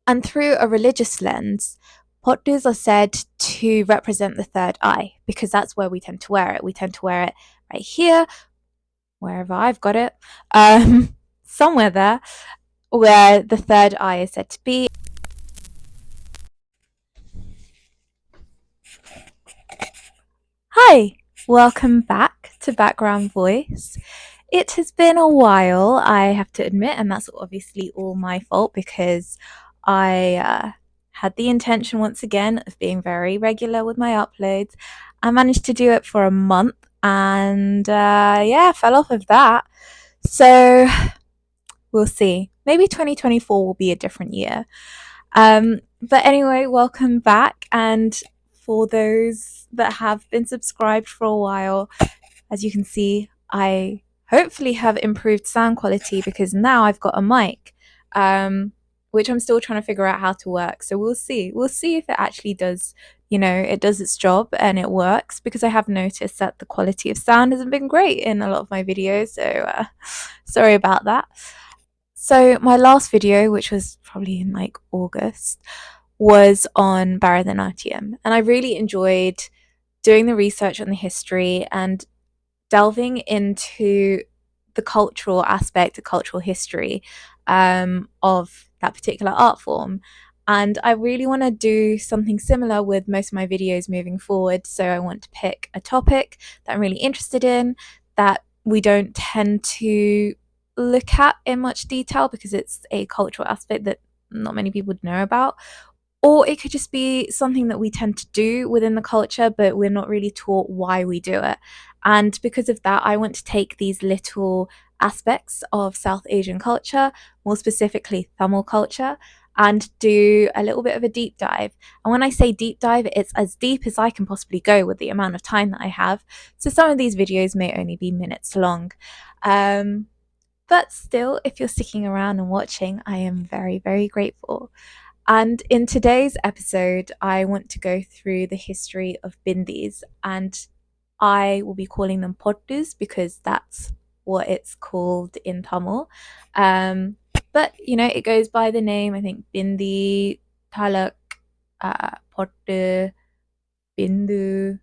And through a religious lens, Pottus are said to represent the third eye because that's where we tend to wear it. We tend to wear it right here, wherever I've got it, somewhere there, where the third eye is said to be. Hi, welcome back to Background Voice. It has been a while, I have to admit, and that's obviously all my fault because I had the intention once again of being very regular with my uploads. I managed to do it for a month and yeah, fell off of that. So we'll see. Maybe 2024 will be a different year. But anyway, welcome back. And for those that have been subscribed for a while, as you can see, I hopefully have improved sound quality because now I've got a mic, which I'm still trying to figure out how to work. So we'll see. We'll see if it actually does, it does its job and it works, because I have noticed that the quality of sound hasn't been great in a lot of my videos. So sorry about that. So my last video, which was probably in like August, was on Bharatanatyam, and I really enjoyed doing the research on the history and delving into the cultural aspect, the cultural history of that particular art form. And I really want to do something similar with most of my videos moving forward. So I want to pick a topic that I'm really interested in, that we don't tend to look at in much detail because it's a cultural aspect that not many people know about. Or it could just be something that we tend to do within the culture, but we're not really taught why we do it. And because of that, I want to take these little aspects of South Asian culture, more specifically Tamil culture, and do a little bit of a deep dive. And when I say deep dive, it's as deep as I can possibly go with the amount of time that I have. So some of these videos may only be minutes long. But still, if you're sticking around and watching, I am very, very grateful. And in today's episode, I want to go through the history of Bindis, and I will be calling them Pottus because that's what it's called in Tamil. But it goes by the name, I think, Bindi, Talak, Pottu, Bindu,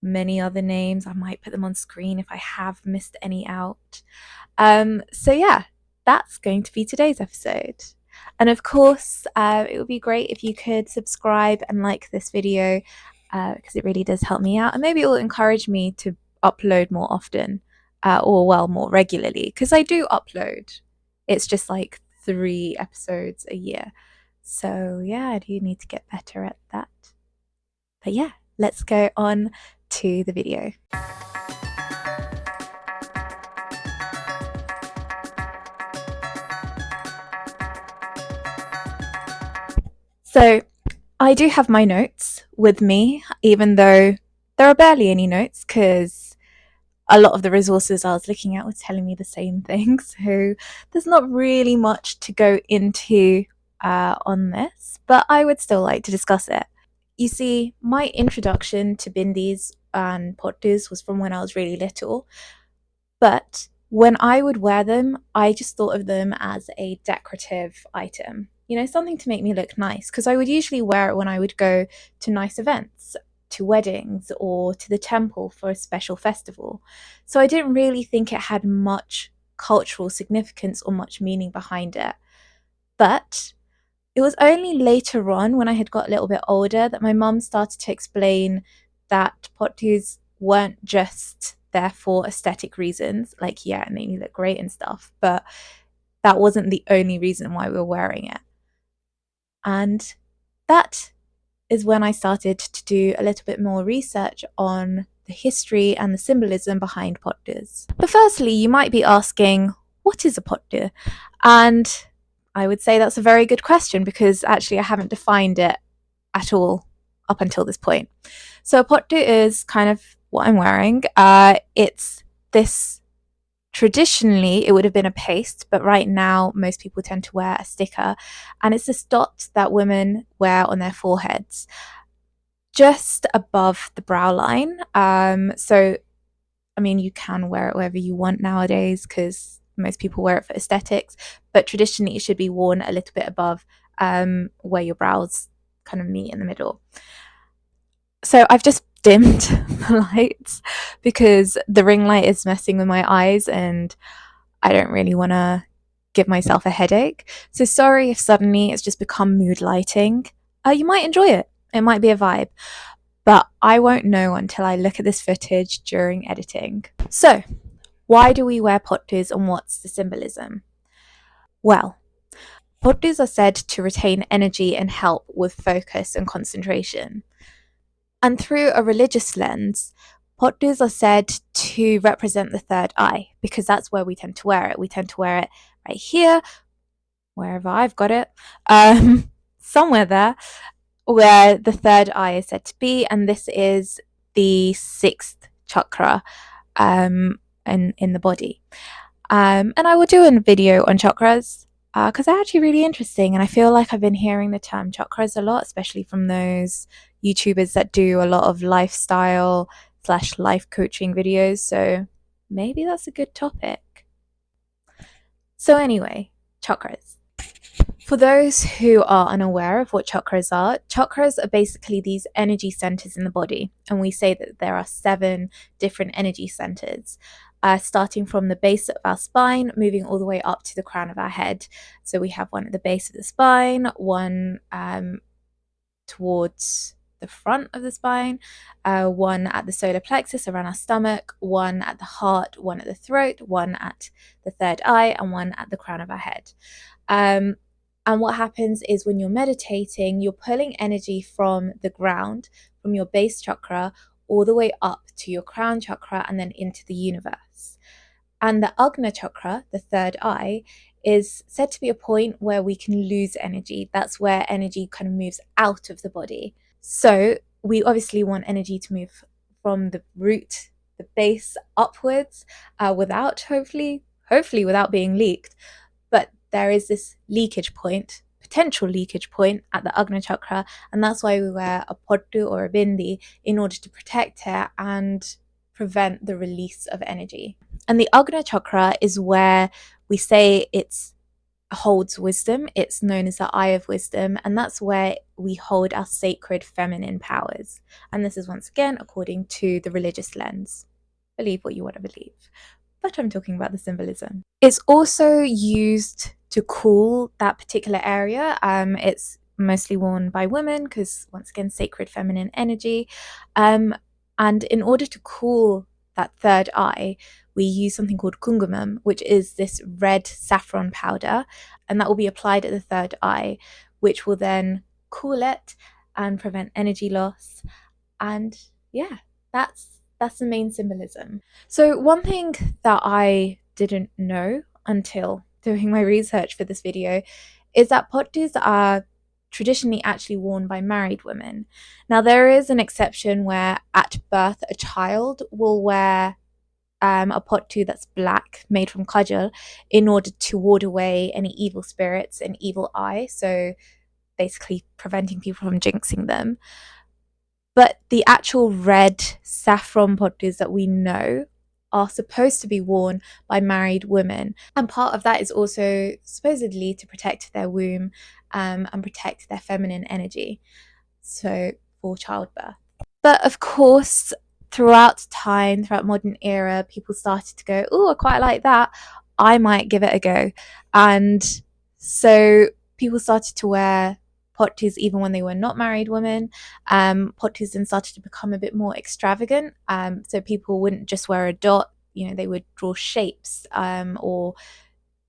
many other names. I might put them on screen if I have missed any out. So yeah, that's going to be today's episode. And of course, it would be great if you could subscribe and like this video, because it really does help me out. And maybe it will encourage me to upload more often, or more regularly, because I do upload. It's just like 3 episodes a year. So yeah, I do need to get better at that. But yeah, let's go on to the video. So I do have my notes with me, even though there are barely any notes because a lot of the resources I was looking at were telling me the same thing. So there's not really much to go into on this, but I would still like to discuss it. You see, my introduction to bindis and pottus was from when I was really little, but when I would wear them, I just thought of them as a decorative item, something to make me look nice, because I would usually wear it when I would go to nice events, to weddings, or to the temple for a special festival. So I didn't really think it had much cultural significance or much meaning behind it. But it was only later on, when I had got a little bit older, that my mum started to explain that pottus weren't just there for aesthetic reasons. Like, yeah, it made me look great and stuff, but that wasn't the only reason why we were wearing it. And that is when I started to do a little bit more research on the history and the symbolism behind pottus. But firstly, you might be asking, what is a pottu? And I would say that's a very good question, because actually I haven't defined it at all up until this point. So a pottu is kind of what I'm wearing. It's this, traditionally it would have been a paste, but right now most people tend to wear a sticker, and it's this dot that women wear on their foreheads just above the brow line. So I mean, you can wear it wherever you want nowadays because most people wear it for aesthetics, but traditionally it should be worn a little bit above where your brows kind of meet in the middle. So I've just dimmed the lights because the ring light is messing with my eyes and I don't really want to give myself a headache. So sorry if suddenly it's just become mood lighting. You might enjoy it. It might be a vibe, but I won't know until I look at this footage during editing. So, why do we wear pottus and what's the symbolism? Well, pottus are said to retain energy and help with focus and concentration. And through a religious lens, pottus are said to represent the third eye because that's where we tend to wear it. We tend to wear it right here, wherever I've got it, somewhere there, where the third eye is said to be, and this is the sixth chakra in the body. And I will do a video on chakras because they're actually really interesting, and I feel like I've been hearing the term chakras a lot, especially from those YouTubers that do a lot of lifestyle / life coaching videos, so maybe that's a good topic. So anyway, chakras. For those who are unaware of what chakras are basically these energy centers in the body. And we say that there are 7 different energy centers, starting from the base of our spine, moving all the way up to the crown of our head. So we have one at the base of the spine, one towards the front of the spine, one at the solar plexus around our stomach, one at the heart, one at the throat, one at the third eye, and one at the crown of our head. And what happens is when you're meditating, you're pulling energy from the ground, from your base chakra, all the way up to your crown chakra and then into the universe. And the Agna chakra, the third eye, is said to be a point where we can lose energy. That's where energy kind of moves out of the body. So we obviously want energy to move from the root, the base upwards, without hopefully without being leaked. But there is this leakage point, potential leakage point at the Agna chakra, and that's why we wear a pottu or a bindi in order to protect it and prevent the release of energy. And the Agna chakra is where we say it holds wisdom. It's known as the eye of wisdom, and that's where we hold our sacred feminine powers. And this is once again according to the religious lens. Believe what you want to believe, but I'm talking about the symbolism. It's also used to cool that particular area. It's mostly worn by women because, once again, sacred feminine energy. And in order to cool that third eye, we use something called kungumam, which is this red saffron powder, and that will be applied at the third eye, which will then cool it and prevent energy loss. And yeah, that's the main symbolism. So one thing that I didn't know until doing my research for this video is that pottus are traditionally actually worn by married women. Now there is an exception where at birth a child will wear a pottu that's black, made from kajal, in order to ward away any evil spirits and evil eye, so basically preventing people from jinxing them. But the actual red saffron pottus that we know are supposed to be worn by married women. And part of that is also supposedly to protect their womb and protect their feminine energy, so for childbirth. But of course, throughout time, throughout modern era, people started to go, oh, I quite like that. I might give it a go. And so people started to wear pottus even when they were not married women. Pottus then started to become a bit more extravagant. So people wouldn't just wear a dot, they would draw shapes, or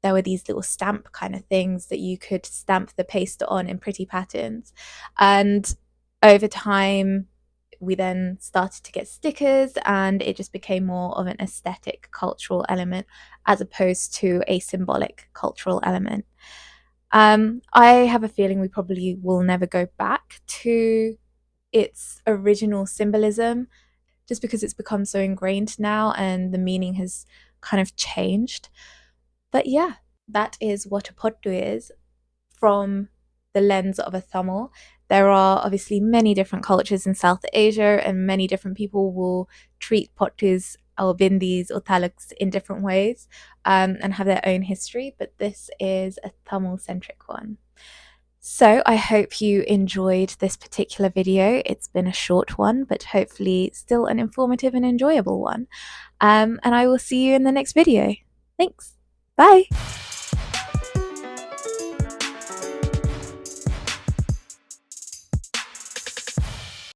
there were these little stamp kind of things that you could stamp the paste on in pretty patterns. And over time, we then started to get stickers, and it just became more of an aesthetic cultural element as opposed to a symbolic cultural element. I have a feeling we probably will never go back to its original symbolism just because it's become so ingrained now and the meaning has kind of changed. But yeah, that is what a pottu is from the lens of a Tamil. There are obviously many different cultures in South Asia, and many different people will treat pottus or bindis or taluks in different ways and have their own history, but this is a Tamil-centric one. So I hope you enjoyed this particular video. It's been a short one, but hopefully still an informative and enjoyable one. And I will see you in the next video. Thanks. Bye.